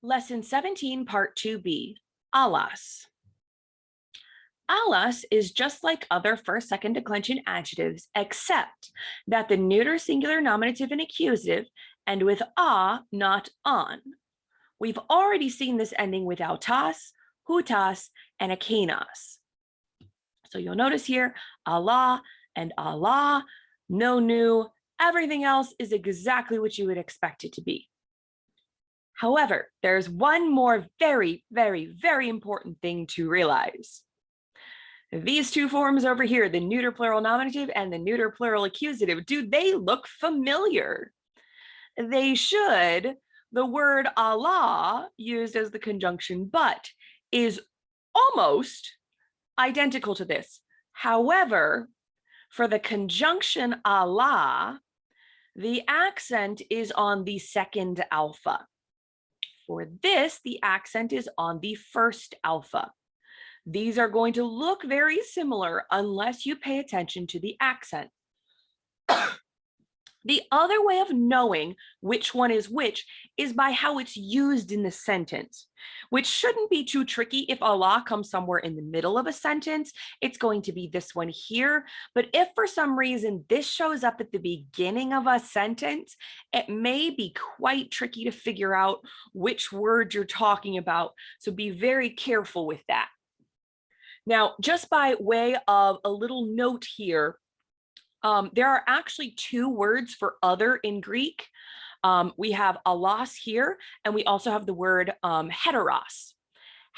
Lesson 17, Part 2b, āλλος. Āλλos is just like other first, second declension adjectives, except that the neuter singular nominative and accusative end with a, not on. We've already seen this ending with autas, hutas, and akenos. So you'll notice here, Allah and Allah, no new, everything else is exactly what you would expect it to be. However, there's one more very, very, very important thing to realize. These two forms over here, the neuter plural nominative and the neuter plural accusative, do they look familiar? They should. The word Allah, used as the conjunction but, is almost identical to this. However, for the conjunction Allah, the accent is on the second alpha. For this, the accent is on the first alpha. These are going to look very similar unless you pay attention to the accent. The other way of knowing which one is which is by how it's used in the sentence, which shouldn't be too tricky. If Allah comes somewhere in the middle of a sentence, it's going to be this one here. But if for some reason this shows up at the beginning of a sentence, it may be quite tricky to figure out which word you're talking about. So be very careful with that. Now, just by way of a little note here, there are actually two words for other in Greek. We have āλλos here, and we also have the word heteros.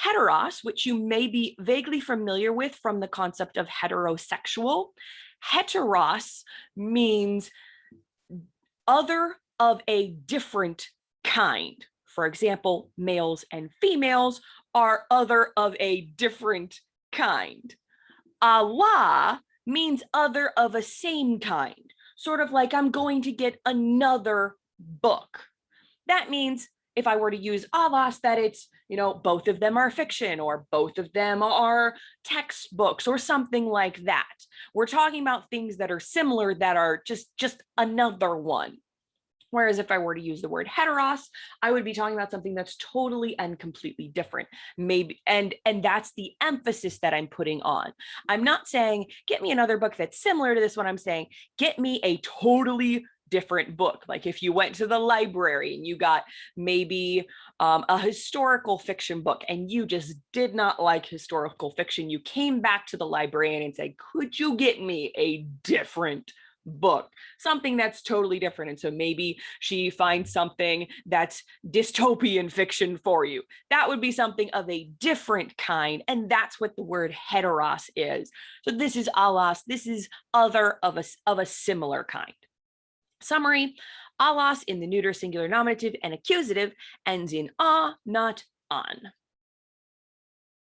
Heteros, which you may be vaguely familiar with from the concept of heterosexual. Heteros means other of a different kind. For example, males and females are other of a different kind. Allah means other of a same kind, sort of like I'm going to get another book. That means if I were to use āλλos, that it's, both of them are fiction or both of them are textbooks or something like that. We're talking about things that are similar that are just another one. Whereas if I were to use the word heteros, I would be talking about something that's totally and completely different. Maybe, and that's the emphasis that I'm putting on. I'm not saying, get me another book that's similar to this one. I'm saying, get me a totally different book. Like if you went to the library and you got maybe a historical fiction book and you just did not like historical fiction, you came back to the librarian and said, could you get me a different book, something that's totally different? And so maybe she finds something that's dystopian fiction for you. That would be something of a different kind, and that's what the word heteros is. So this is āλλos. This is other of a similar kind. Summary: āλλos in the neuter singular nominative and accusative ends in a, not on.